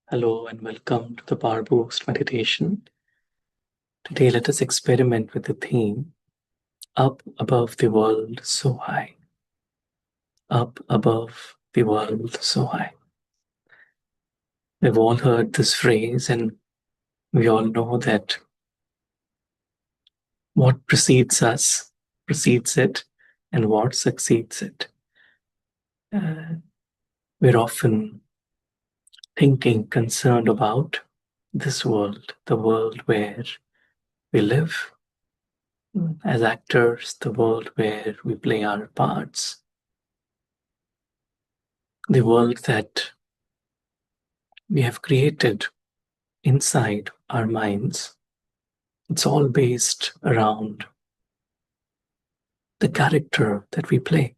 Hello and welcome to the Powerboost meditation. Today, let us experiment with the theme Up Above the World So High. Up above the world so high. We've all heard this phrase, and we all know that what precedes us precedes it, and what succeeds it. We're often thinking, concerned about this world, the world where we live as actors, the world where we play our parts, the world that we have created inside our minds. It's all based around the character that we play.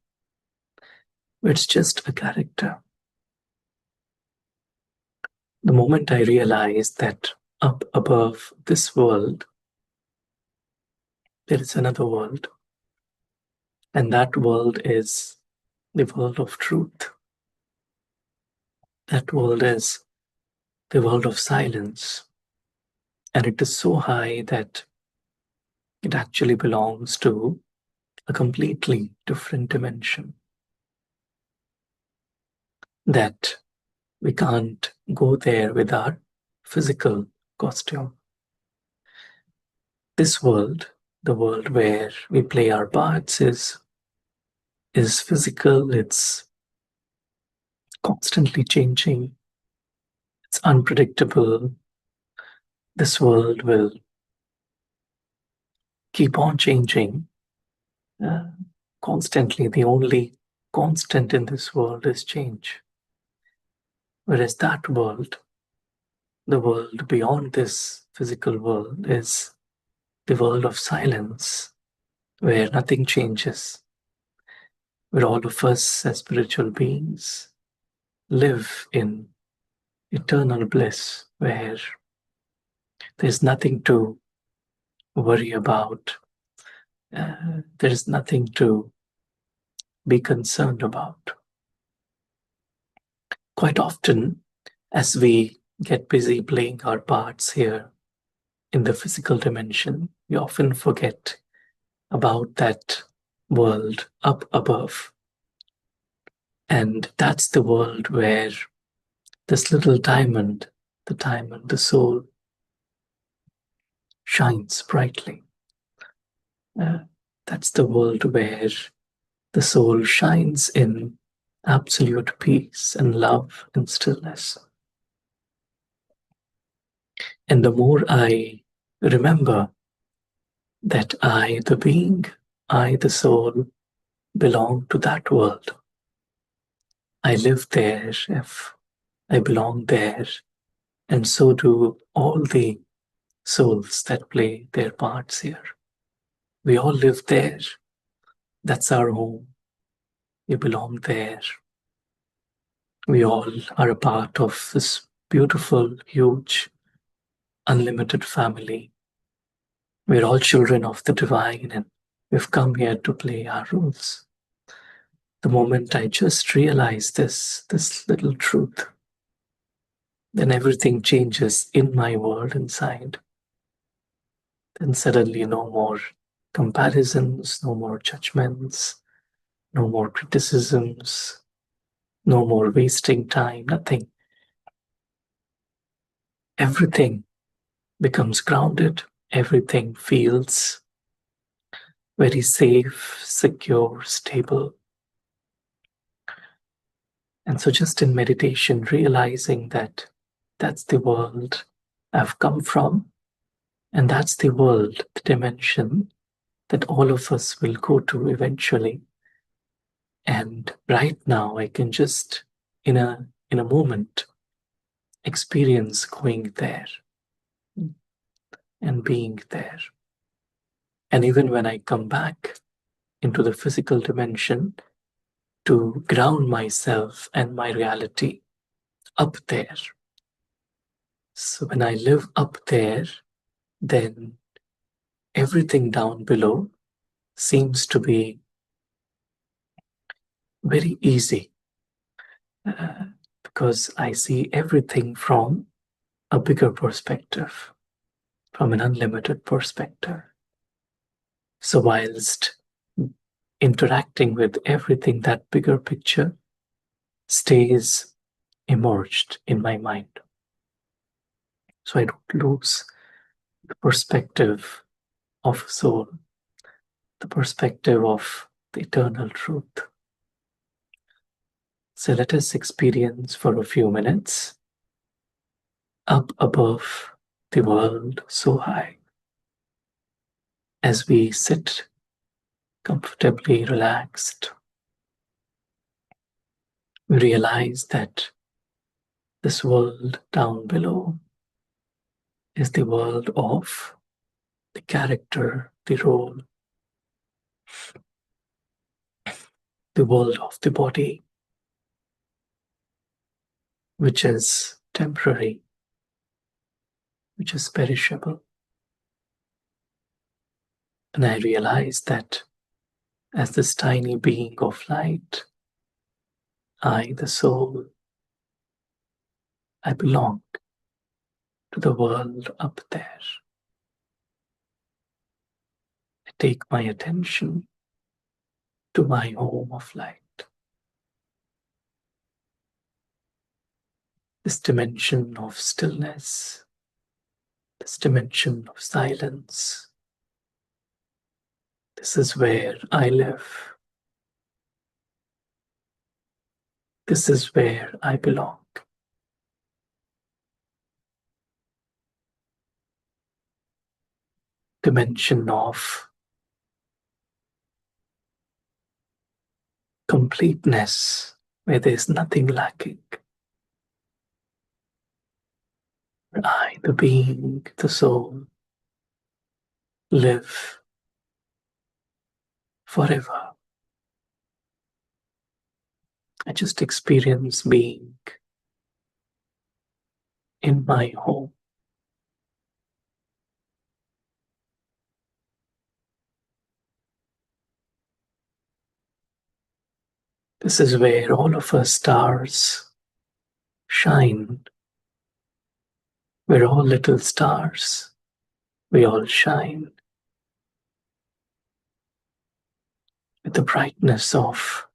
It's just a character. The moment I realized that up above this world, there is another world, and that world is the world of truth. That world is the world of silence, and it is so high that it actually belongs to a completely different dimension. That we can't go there with our physical costume. This world, the world where we play our parts, is physical, it's constantly changing, it's unpredictable. This world will keep on changing uh, constantly. The only constant in this world is change. Whereas that world, the world beyond this physical world, is the world of silence, where nothing changes, where all of us as spiritual beings live in eternal bliss, where there's nothing to worry about, there's nothing to be concerned about. Quite often, as we get busy playing our parts here in the physical dimension, we often forget about that world up above. And that's the world where this little diamond, the soul, shines brightly. That's the world where the soul shines in absolute peace and love and stillness. And the more I remember that I, the being, I, the soul, belong to that world, I live there, if I belong there, and so do all the souls that play their parts here. We all live there. That's our home. We belong there. We all are a part of this beautiful, huge, unlimited family. We're all children of the divine, and we've come here to play our roles. The moment I just realize this little truth, then everything changes in my world inside. Then suddenly no more comparisons, no more judgments, no more criticisms, no more wasting time, nothing. Everything becomes grounded, everything feels very safe, secure, stable. And so, just in meditation, realizing that that's the world I've come from, and that's the world, the dimension that all of us will go to eventually. And right now, I can just, in a moment, experience going there and being there. And even when I come back into the physical dimension to ground myself and my reality up there. So when I live up there, then everything down below seems to be very easy, because I see everything from a bigger perspective, from an unlimited perspective. So, whilst interacting with everything, that bigger picture stays immersed in my mind. So, I don't lose the perspective of soul, the perspective of the eternal truth. So, let us experience for a few minutes up above the world so high as we sit comfortably relaxed. We realize that this world down below is the world of the character, the role, the world of the body, which is temporary, which is perishable. And I realize that as this tiny being of light, I, the soul, I belong to the world up there. I take my attention to my home of light, this dimension of stillness, this dimension of silence. This is where I live. This is where I belong. Dimension of completeness, where there is nothing lacking. Where I, the being, the soul, live forever. I just experience being in my home. This is where all of us stars shine. We're all little stars. We all shine with the brightness of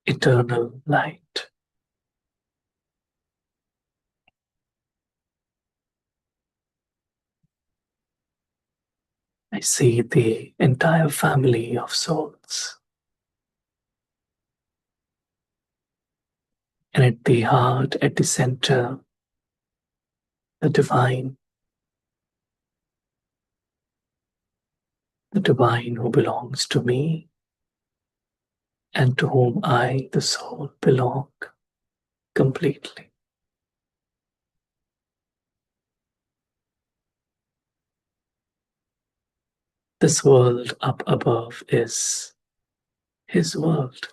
eternal light. I see the entire family of souls. And at the heart, at the center, the divine who belongs to me and to whom I, the soul, belong completely. This world up above is his world.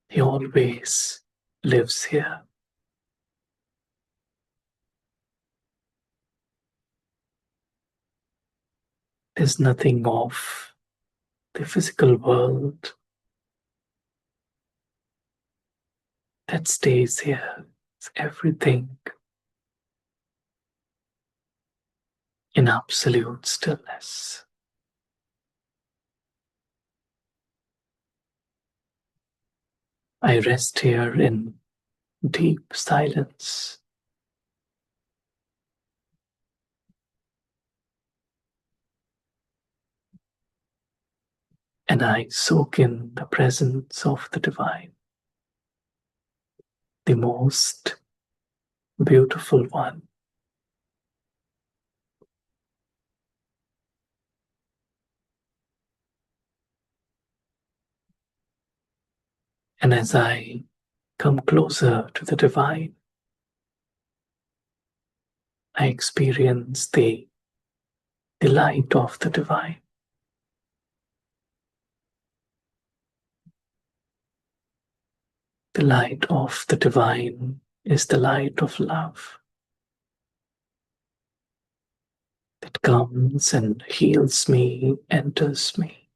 He always lives here. There's nothing of the physical world that stays here. It's everything in absolute stillness. I rest here in deep silence. And I soak in the presence of the divine, the most beautiful one. And as I come closer to the divine, I experience the light of the divine. The light of the divine is the light of love that comes and heals me, enters me.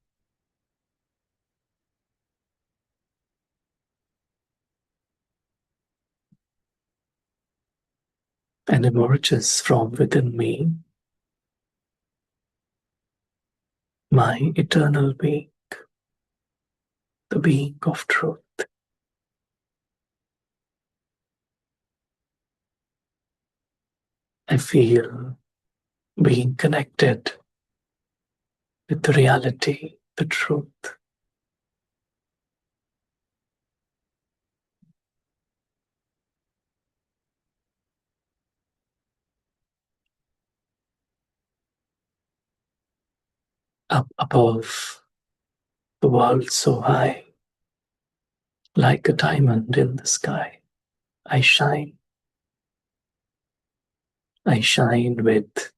and emerges from within me, my eternal being, the being of truth. I feel being connected with the reality, the truth. Up above the world so high, like a diamond in the sky, I shine. I shine with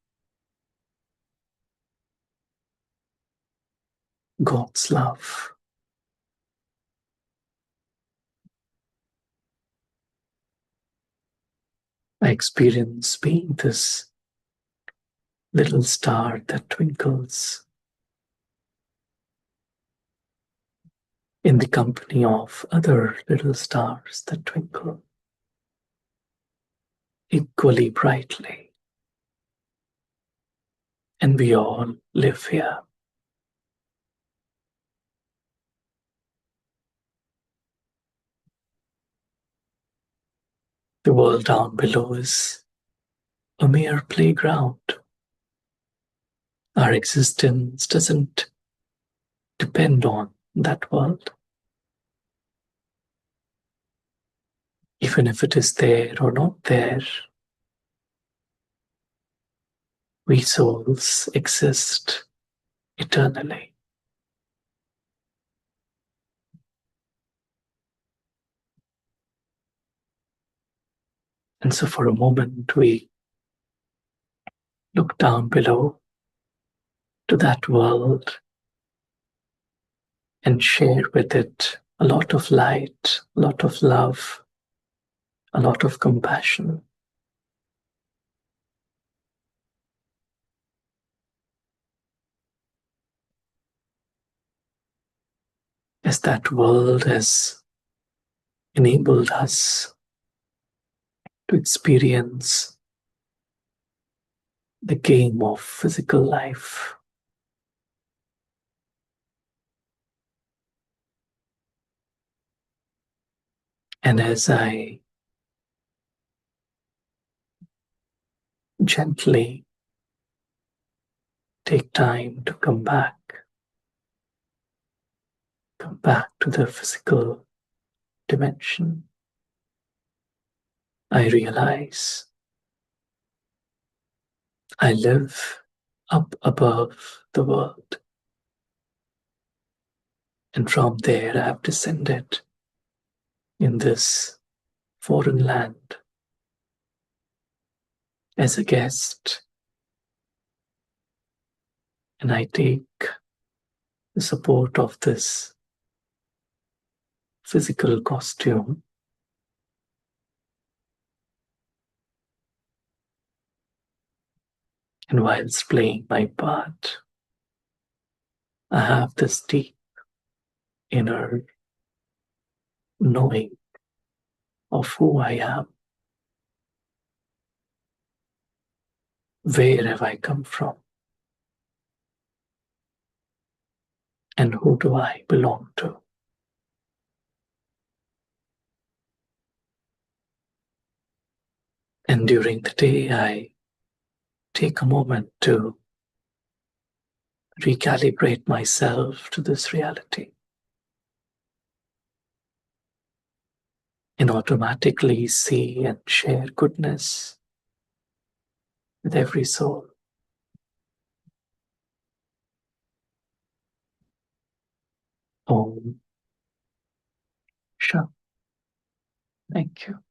God's love. I experience being this little star that twinkles in the company of other little stars that twinkle equally brightly. And we all live here. The world down below is a mere playground. Our existence doesn't depend on that world. Even if it is there or not there, we souls exist eternally. And so for a moment we look down below to that world and share with it a lot of light, a lot of love, a lot of compassion. As that world has enabled us to experience the game of physical life. And as I gently take time to come back to the physical dimension, I realize I live up above the world. And from there, I have descended in this foreign land as a guest. And I take the support of this physical costume and whilst playing my part, I have this deep inner knowing of who I am. Where have I come from? And who do I belong to? And during the day, I take a moment to recalibrate myself to this reality and automatically see and share goodness with every soul. Om Shanti. Thank you.